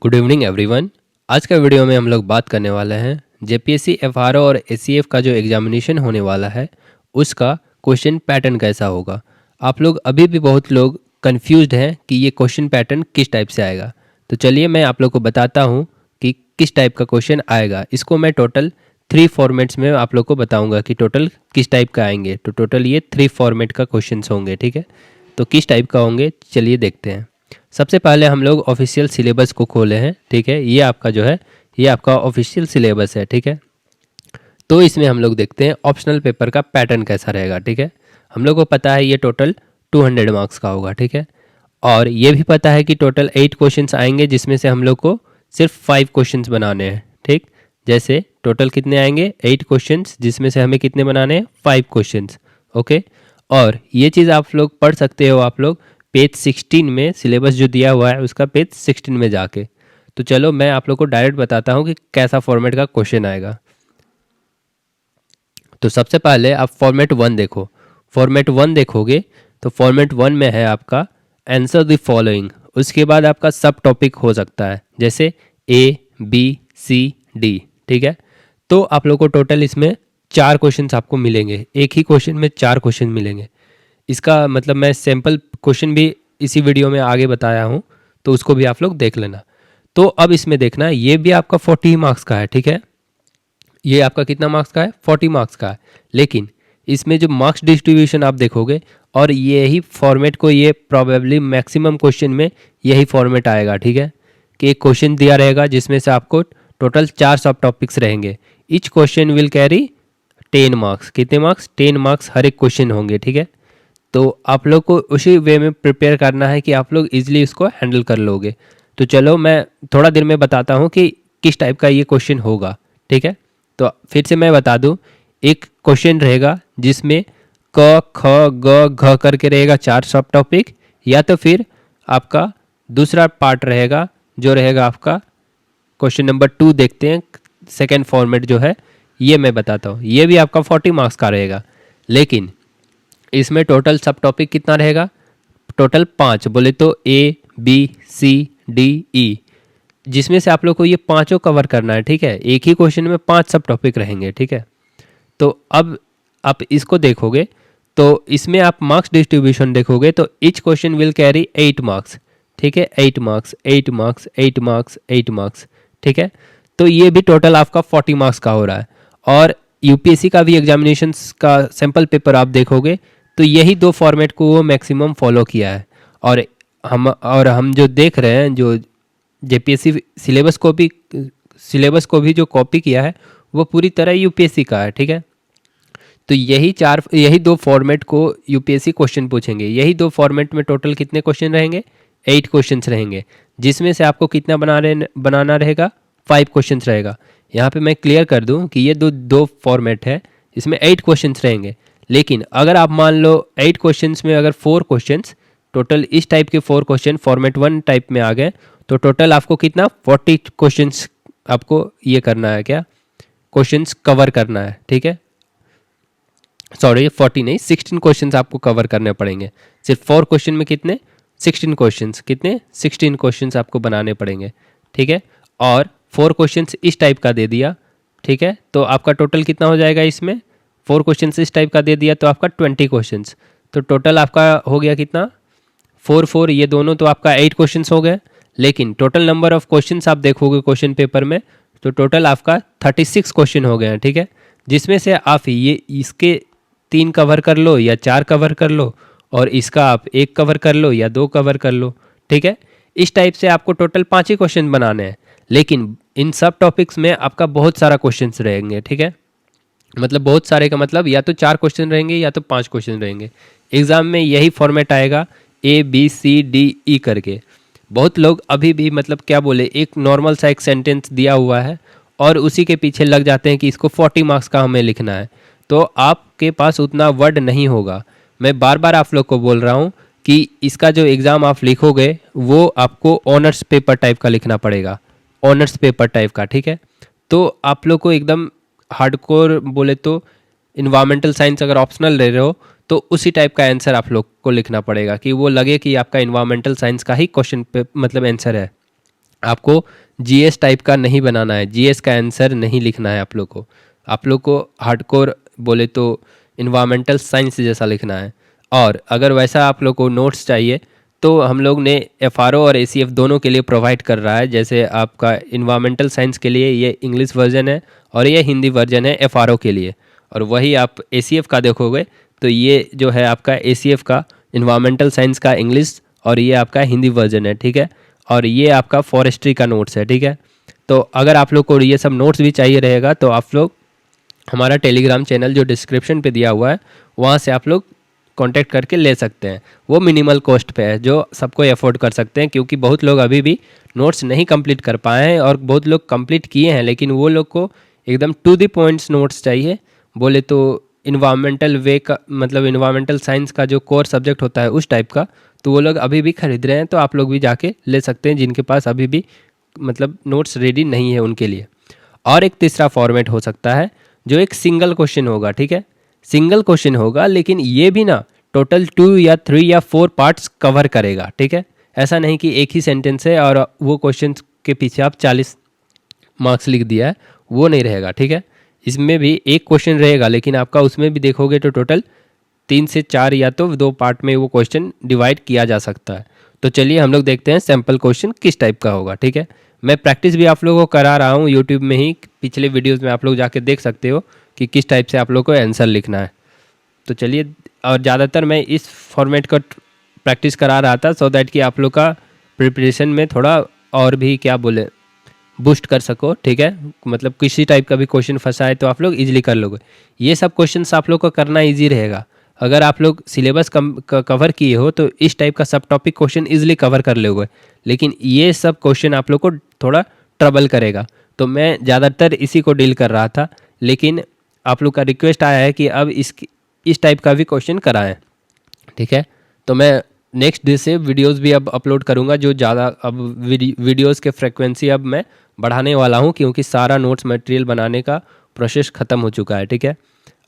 Good evening everyone. आज का video में हम लोग बात करने वाले हैं जेपीएससी एफआरओ और एससीएफ का जो एग्जामिनेशन होने वाला है उसका क्वेश्चन पैटर्न कैसा होगा। आप लोग अभी भी बहुत लोग कंफ्यूज्ड हैं कि ये क्वेश्चन पैटर्न किस टाइप से आएगा। तो चलिए मैं आप लोग को बताता हूँ कि किस टाइप का क्वेश्चन आएगा। इसको मैं टोटल 3 फॉर्मेट्स में आप लोग को बताऊँगा कि टोटल किस टाइप का आएंगे। तो टोटल ये 3 फॉर्मेट का क्वेश्चन होंगे, ठीक है। तो किस टाइप का होंगे चलिए देखते हैं। सबसे पहले हम लोग ऑफिशियल सिलेबस को खोले हैं, ठीक है। ये आपका जो है ये आपका ऑफिशियल सिलेबस है, ठीक है। तो इसमें हम लोग देखते हैं ऑप्शनल पेपर का पैटर्न कैसा रहेगा, ठीक है। हम लोग को पता है ये टोटल 200 मार्क्स का होगा, ठीक है। और ये भी पता है कि टोटल 8 क्वेश्चंस आएंगे जिसमें से हम लोग को सिर्फ 5 क्वेश्चंस बनाने हैं, ठीक। जैसे टोटल कितने आएंगे 8 क्वेश्चंस जिसमें से हमें कितने बनाने हैं 5 क्वेश्चंस, ओके। और ये चीज़ आप लोग पढ़ सकते हो आप लोग पेज 16 में, सिलेबस जो दिया हुआ है उसका पेज 16 में जाके। तो चलो मैं आप लोग को डायरेक्ट बताता हूँ कि कैसा फॉर्मेट का क्वेश्चन आएगा। तो सबसे पहले आप फॉर्मेट 1 देखो। फॉर्मेट 1 देखोगे तो फॉर्मेट 1 में है आपका आंसर द फॉलोइंग। उसके बाद आपका सब टॉपिक हो सकता है जैसे ए बी सी डी, ठीक है। तो आप लोग को टोटल इसमें 4 क्वेश्चन आपको मिलेंगे। एक ही क्वेश्चन में 4 क्वेश्चन मिलेंगे। इसका मतलब मैं सैम्पल क्वेश्चन भी इसी वीडियो में आगे बताया हूँ, तो उसको भी आप लोग देख लेना। तो अब इसमें देखना ये भी आपका 40 मार्क्स का है, ठीक है। ये आपका कितना मार्क्स का है 40 मार्क्स का है। लेकिन इसमें जो मार्क्स डिस्ट्रीब्यूशन आप देखोगे और यही फॉर्मेट को ये प्रॉबेबली मैक्सिमम क्वेश्चन में यही फॉर्मेट आएगा, ठीक है। कि एक क्वेश्चन दिया रहेगा जिसमें से आपको टोटल 4 सब टॉपिक्स रहेंगे। Each question will carry 10 marks. कितने मार्क्स 10 मार्क्स हर एक क्वेश्चन होंगे, ठीक है। तो आप लोग को उसी वे में प्रिपेयर करना है कि आप लोग इजीली इसको हैंडल कर लोगे। तो चलो मैं थोड़ा देर में बताता हूँ कि किस टाइप का ये क्वेश्चन होगा, ठीक है। तो फिर से मैं बता दूँ, एक क्वेश्चन रहेगा जिसमें क ख ग घ करके रहेगा 4 सब टॉपिक, या तो फिर आपका दूसरा पार्ट रहेगा जो रहेगा आपका क्वेश्चन नंबर 2 देखते हैं। सेकेंड फॉर्मेट जो है ये मैं बताता हूँ, ये भी आपका 40 मार्क्स का रहेगा। लेकिन इसमें टोटल सब टॉपिक कितना रहेगा, टोटल 5 बोले तो A B C D E, जिसमें से आप लोग को ये पांचों कवर करना है, ठीक है। एक ही क्वेश्चन में 5 सब टॉपिक रहेंगे, ठीक है। तो अब आप इसको देखोगे तो इसमें आप मार्क्स डिस्ट्रीब्यूशन देखोगे तो each question will carry 8 marks, ठीक है। 8 मार्क्स 8 मार्क्स 8 मार्क्स 8 मार्क्स, ठीक है। तो ये भी टोटल आपका 40 मार्क्स का हो रहा है। और यूपीएससी का भी एग्जामिनेशन का सैम्पल पेपर आप देखोगे तो यही 2 फॉर्मेट को वो मैक्सिमम फॉलो किया है। और हम जो देख रहे हैं, जो जेपीएससी सिलेबस को भी जो कॉपी किया है वो पूरी तरह यूपीएससी का है, ठीक है। तो यही 2 फॉर्मेट को यूपीएससी क्वेश्चन पूछेंगे। यही 2 फॉर्मेट में टोटल कितने क्वेश्चन रहेंगे 8 क्वेश्चंस रहेंगे, जिसमें से आपको कितना बनाना रहेगा 5 क्वेश्चंस रहेगा। यहाँ पे मैं क्लियर कर दूँ कि ये दो फॉर्मेट है, इसमें 8 क्वेश्चंस रहेंगे। लेकिन अगर आप मान लो 8 क्वेश्चंस में अगर 4 क्वेश्चंस टोटल इस टाइप के 4 क्वेश्चन फॉर्मेट 1 टाइप में आ गए तो टोटल आपको कितना 40 क्वेश्चंस आपको ये करना है, क्या क्वेश्चंस कवर करना है, ठीक है। सॉरी 40 नहीं 16 क्वेश्चंस आपको कवर करने पड़ेंगे। सिर्फ 4 क्वेश्चन में कितने 16 क्वेश्चंस, कितने 16 क्वेश्चंस आपको बनाने पड़ेंगे, ठीक है। और 4 क्वेश्चंस इस टाइप का दे दिया, ठीक है। तो आपका टोटल कितना हो जाएगा, इसमें 4 क्वेश्चंस इस टाइप का दे दिया तो आपका 20 क्वेश्चंस। तो टोटल आपका हो गया कितना 4 4, ये दोनों तो आपका 8 क्वेश्चंस हो गए। लेकिन टोटल नंबर ऑफ क्वेश्चंस आप देखोगे क्वेश्चन पेपर में तो टोटल आपका 36 क्वेश्चन हो गए हैं, ठीक है। जिसमें से आप ये इसके 3 कवर कर लो या 4 कवर कर लो, और इसका आप 1 कवर कर लो या 2 कवर कर लो, ठीक है। इस टाइप से आपको टोटल 5 ही क्वेश्चन बनाने हैं। लेकिन इन सब टॉपिक्स में आपका बहुत सारा क्वेश्चंस रहेंगे, ठीक है। मतलब बहुत सारे का मतलब या तो 4 क्वेश्चन रहेंगे या तो 5 क्वेश्चन रहेंगे। एग्जाम में यही फॉर्मेट आएगा A B C D E करके। बहुत लोग अभी भी मतलब क्या बोले, एक नॉर्मल सा एक सेंटेंस दिया हुआ है और उसी के पीछे लग जाते हैं कि इसको 40 मार्क्स का हमें लिखना है। तो आपके पास उतना वर्ड नहीं होगा। मैं बार बार आप लोग को बोल रहा हूँ कि इसका जो एग्ज़ाम आप लिखोगे वो आपको ऑनर्स पेपर टाइप का लिखना पड़ेगा, ऑनर्स पेपर टाइप का, ठीक है। तो आप लोग को एकदम हार्डकोर बोले तो इन्वायरमेंटल साइंस अगर ऑप्शनल ले रहे हो तो उसी टाइप का आंसर आप लोग को लिखना पड़ेगा कि वो लगे कि आपका इन्वायरमेंटल साइंस का ही क्वेश्चन पे मतलब आंसर है। आपको जीएस टाइप का नहीं बनाना है, जीएस का आंसर नहीं लिखना है आप लोग को हार्डकोर बोले तो इन्वायरमेंटल साइंस जैसा लिखना है। और अगर वैसा आप लोग को नोट्स चाहिए तो हम लोग ने एफआरओ और एसीएफ दोनों के लिए प्रोवाइड कर रहा है। जैसे आपका इन्वायरमेंटल साइंस के लिए ये इंग्लिश वर्जन है और ये हिंदी वर्जन है एफआरओ के लिए, और वही आप एसीएफ का देखोगे तो ये जो है आपका एसीएफ का इन्वायरमेंटल साइंस का इंग्लिश और ये आपका हिंदी वर्जन है, ठीक है। और ये आपका फॉरेस्ट्री का नोट्स है, ठीक है। तो अगर आप लोग को ये सब नोट्स भी चाहिए रहेगा तो आप लोग हमारा टेलीग्राम चैनल जो डिस्क्रिप्शन पे दिया हुआ है वहाँ से आप लोग कांटेक्ट करके ले सकते हैं। वो मिनिमल कॉस्ट पे है जो सबको अफोर्ड कर सकते हैं, क्योंकि बहुत लोग अभी भी नोट्स नहीं कंप्लीट कर पाए हैं और बहुत लोग कंप्लीट किए हैं, लेकिन वो लोग को एकदम टू द पॉइंट्स नोट्स चाहिए। बोले तो इन्वायरमेंटल वे का मतलब इन्वायरमेंटल साइंस का जो कोर सब्जेक्ट होता है उस टाइप का, तो वो लोग अभी भी खरीद रहे हैं। तो आप लोग भी जाके ले सकते हैं जिनके पास अभी भी मतलब नोट्स रेडी नहीं है उनके लिए। और एक तीसरा फॉर्मेट हो सकता है जो एक सिंगल क्वेश्चन होगा, ठीक है। सिंगल क्वेश्चन होगा लेकिन ये भी ना टोटल 2 या 3 या 4 पार्ट्स कवर करेगा, ठीक है। ऐसा नहीं कि एक ही सेंटेंस है और वो क्वेश्चन के पीछे आप 40 मार्क्स लिख दिया है, वो नहीं रहेगा, ठीक है। इसमें भी एक क्वेश्चन रहेगा लेकिन आपका उसमें भी देखोगे तो टोटल 3 से 4 या तो 2 पार्ट में वो क्वेश्चन डिवाइड किया जा सकता है। तो चलिए हम लोग देखते हैं सैम्पल क्वेश्चन किस टाइप का होगा, ठीक है। मैं प्रैक्टिस भी आप लोगों को करा रहा हूँ यूट्यूब में ही, पिछले वीडियोस में आप लोग जाके देख सकते हो कि किस टाइप से आप लोग को आंसर लिखना है। तो चलिए, और ज़्यादातर मैं इस फॉर्मेट का प्रैक्टिस करा रहा था सो दैट कि आप लोग का प्रिपरेशन में थोड़ा और भी क्या बोले बूस्ट कर सको, ठीक है। मतलब किसी टाइप का भी क्वेश्चन फंसा है तो आप लोग इजीली कर लोगे। ये सब क्वेश्चंस आप लोग को करना इजी रहेगा। अगर आप लोग सिलेबस कवर किए हो तो इस टाइप का सब टॉपिक क्वेश्चन इजीली कवर कर लोगे, लेकिन ये सब क्वेश्चन आप लोग को थोड़ा ट्रबल करेगा। तो मैं ज़्यादातर इसी को डील कर रहा था, लेकिन आप लोग का रिक्वेस्ट आया है कि अब इस टाइप का भी क्वेश्चन कराएं, ठीक है। तो मैं नेक्स्ट डे से वीडियोस भी अब अपलोड करूंगा, जो ज़्यादा अब वीडियोस के फ्रिक्वेंसी अब मैं बढ़ाने वाला हूं, क्योंकि सारा नोट्स मटेरियल बनाने का प्रोसेस ख़त्म हो चुका है, ठीक है।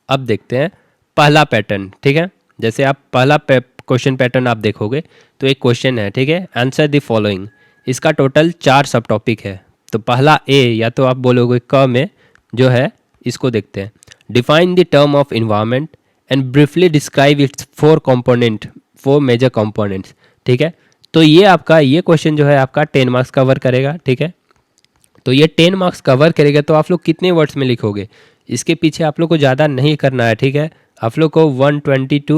अब देखते हैं पहला पैटर्न, ठीक है। जैसे आप पहला क्वेश्चन पैटर्न आप देखोगे तो एक क्वेश्चन है, ठीक है, आंसर द फॉलोइंग। इसका टोटल 4 सब टॉपिक है। तो पहला ए या तो आप बोलोगे क में जो है, इसको देखते हैं। Define the term of environment and briefly describe its 4 major components, ठीक है। तो ये क्वेश्चन जो है आपका 10 मार्क्स कवर करेगा, ठीक है। तो ये 10 मार्क्स कवर करेगा तो आप लोग कितने वर्ड्स में लिखोगे, इसके पीछे आप लोग को ज़्यादा नहीं करना है, ठीक है। आप लोग को 120 to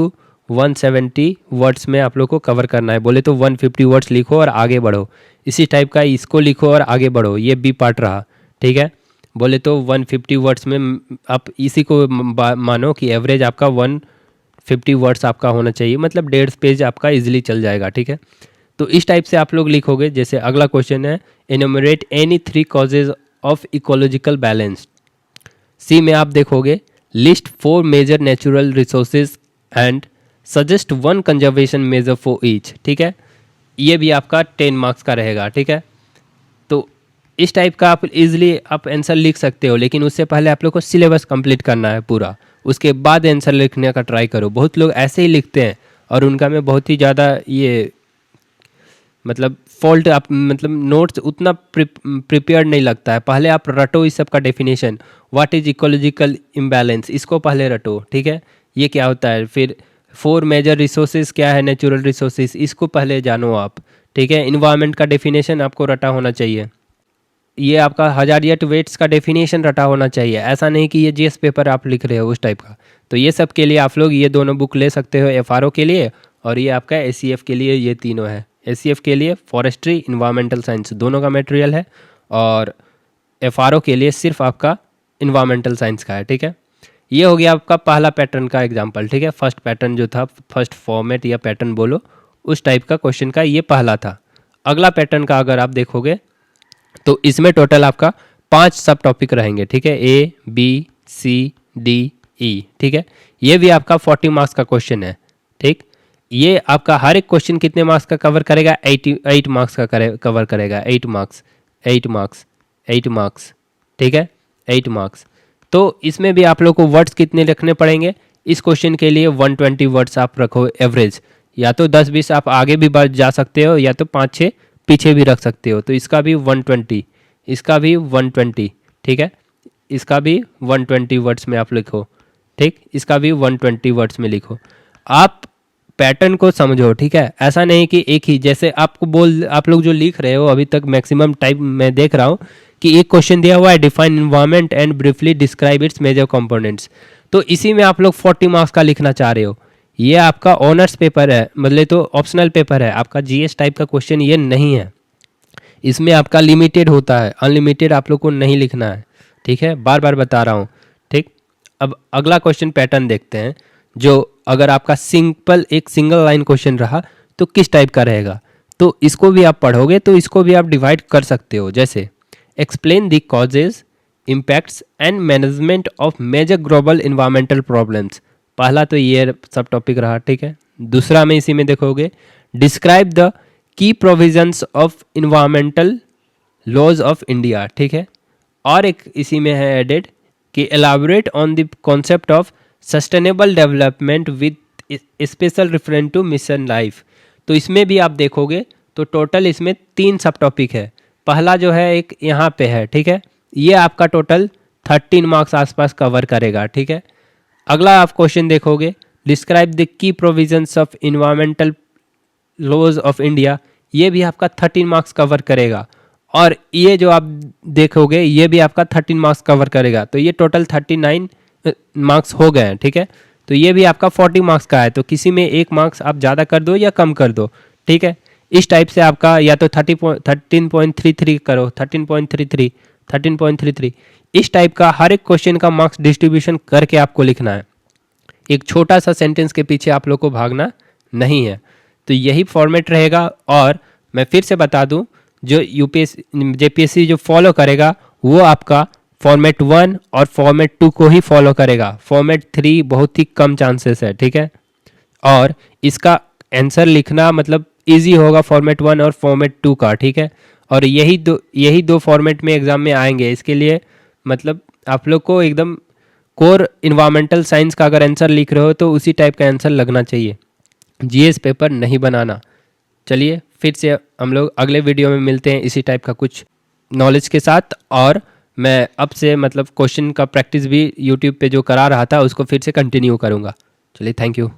170 वर्ड्स में आप लोग को कवर करना है। बोले तो 150 वर्ड्स लिखो और आगे बढ़ो। इसी टाइप का इसको लिखो और आगे बढ़ो। ये बी पार्ट रहा, ठीक है। बोले तो 150 वर्ड्स में आप इसी को मानो कि एवरेज आपका 150 वर्ड्स आपका होना चाहिए, मतलब 1.5 पेज आपका इजीली चल जाएगा, ठीक है। तो इस टाइप से आप लोग लिखोगे। जैसे अगला क्वेश्चन है, enumerate any 3 causes of ecological balance. C में आप देखोगे list 4 major natural resources and suggest 1 conservation measure for each, ठीक है। ये भी आपका 10 मार्क्स का रहेगा, ठीक है। तो इस टाइप का आप इजीली आप आंसर लिख सकते हो, लेकिन उससे पहले आप लोग को सिलेबस कंप्लीट करना है पूरा, उसके बाद आंसर लिखने का ट्राई करो। बहुत लोग ऐसे ही लिखते हैं और उनका में बहुत ही ज़्यादा ये मतलब फॉल्ट, आप मतलब नोट्स उतना प्रिपेयर्ड नहीं लगता है। पहले आप रटो इस सब का definition, what is ecological imbalance, इसको पहले रटो, ठीक है। ये क्या होता है, फिर 4 मेजर रिसोर्सेज क्या है, नेचुरल रिसोर्सेज, इसको पहले जानो आप, ठीक है। इन्वायरमेंट का डेफिनेशन आपको रटा होना चाहिए। ये आपका हजारियत वेट्स का डेफिनेशन रटा होना चाहिए। ऐसा नहीं कि ये जीएस पेपर आप लिख रहे हो उस टाइप का। तो ये सब के लिए आप लोग ये दोनों बुक ले सकते हो, एफआरओ के लिए और ये आपका एसीएफ के लिए, ये तीनों है। एसीएफ के लिए फॉरेस्ट्री, इन्वायरमेंटल साइंस दोनों का मटेरियल है, और एफआरओ के लिए सिर्फ आपका इन्वायरमेंटल साइंस का है, ठीक है। ये हो गया आपका पहला पैटर्न का एग्जांपल, ठीक है। फर्स्ट पैटर्न जो था, फर्स्ट फॉर्मेट या पैटर्न बोलो, उस टाइप का क्वेश्चन का ये पहला था। अगला पैटर्न का अगर आप देखोगे तो इसमें टोटल आपका 5 सब टॉपिक रहेंगे, ठीक है। A B C D E, ठीक है। ये भी आपका 40 मार्क्स का क्वेश्चन है, ठीक। ये आपका हर एक क्वेश्चन कितने मार्क्स का कवर करेगा, 8 मार्क्स का कवर करेगा। 8 मार्क्स, 8 मार्क्स, 8 मार्क्स, ठीक है, 8 मार्क्स। तो इसमें भी आप लोग को वर्ड्स कितने रखने पड़ेंगे, इस क्वेश्चन के लिए 120 वर्ड्स आप रखो एवरेज। या तो 10-20 आप आगे भी बढ़ जा सकते हो, या तो 5-6 पीछे भी रख सकते हो। तो इसका भी 120, इसका भी 120, ठीक है, इसका भी 120 वर्ड्स में आप लिखो, ठीक, इसका भी 120 वर्ड्स में लिखो। आप पैटर्न को समझो, ठीक है, ऐसा नहीं कि एक ही, जैसे आप लोग जो लिख रहे हो अभी तक मैक्सिमम टाइम मैं देख रहा हूँ कि एक क्वेश्चन दिया हुआ है define environment and briefly describe its major components, तो इसी में आप लोग 40 मार्क्स का लिखना चाह रहे हो। ये आपका ऑनर्स पेपर है, मतलब तो ऑप्शनल पेपर है, आपका जीएस टाइप का क्वेश्चन ये नहीं है। इसमें आपका लिमिटेड होता है, अनलिमिटेड आप लोग को नहीं लिखना है, ठीक है, बार बार बता रहा हूँ, ठीक। अब अगला क्वेश्चन पैटर्न देखते हैं, जो अगर आपका एक सिंगल लाइन क्वेश्चन रहा तो किस टाइप का रहेगा। तो इसको भी आप पढ़ोगे तो इसको भी आप डिवाइड कर सकते हो, जैसे explain the causes impacts and management of major global environmental problems, पहला तो ये सब टॉपिक रहा, ठीक है। दूसरा में इसी में देखोगे describe the key provisions of environmental laws of India, ठीक है। और एक इसी में है एडेड कि elaborate on the concept of sustainable development with special reference to mission life. तो इसमें भी आप देखोगे तो टोटल इसमें 3 सब टॉपिक है। पहला जो है एक यहाँ पे है, ठीक है, ये आपका टोटल 13 मार्क्स आसपास कवर करेगा, ठीक है। अगला आप क्वेश्चन देखोगे describe the key provisions of environmental laws of India, ये भी आपका 13 मार्क्स कवर करेगा। और ये जो आप देखोगे ये भी आपका 13 मार्क्स कवर करेगा, तो ये टोटल 39 मार्क्स हो गए हैं, ठीक है। तो ये भी आपका 40 मार्क्स का है, तो किसी में 1 मार्क्स आप ज़्यादा कर दो या कम कर दो, ठीक है। इस टाइप से आपका या तो 13.33 करो, 13.33, 13.33, इस टाइप का हर एक क्वेश्चन का मार्क्स डिस्ट्रीब्यूशन करके आपको लिखना है। एक छोटा सा सेंटेंस के पीछे आप लोग को भागना नहीं है। तो यही फॉर्मेट रहेगा। और मैं फिर से बता दूं, जो यूपीएससी जेपीएससी जो फॉलो करेगा वो आपका फॉर्मेट 1 और फॉर्मेट 2 को ही फॉलो करेगा, फॉर्मेट 3 बहुत ही कम चांसेस है, ठीक है। और इसका आंसर लिखना मतलब इजी होगा फॉर्मेट 1 और फॉर्मेट 2 का, ठीक है। और यही दो फॉर्मेट में एग्जाम में आएंगे। इसके लिए मतलब आप लोग को एकदम कोर इन्वायरमेंटल साइंस का अगर आंसर लिख रहे हो तो उसी टाइप का आंसर लगना चाहिए, जीएस पेपर नहीं बनाना। चलिए फिर से हम लोग अगले वीडियो में मिलते हैं इसी टाइप का कुछ नॉलेज के साथ। और मैं अब से मतलब क्वेश्चन का प्रैक्टिस भी यूट्यूब पे जो करा रहा था उसको फिर से कंटिन्यू करूँगा। चलिए, थैंक यू।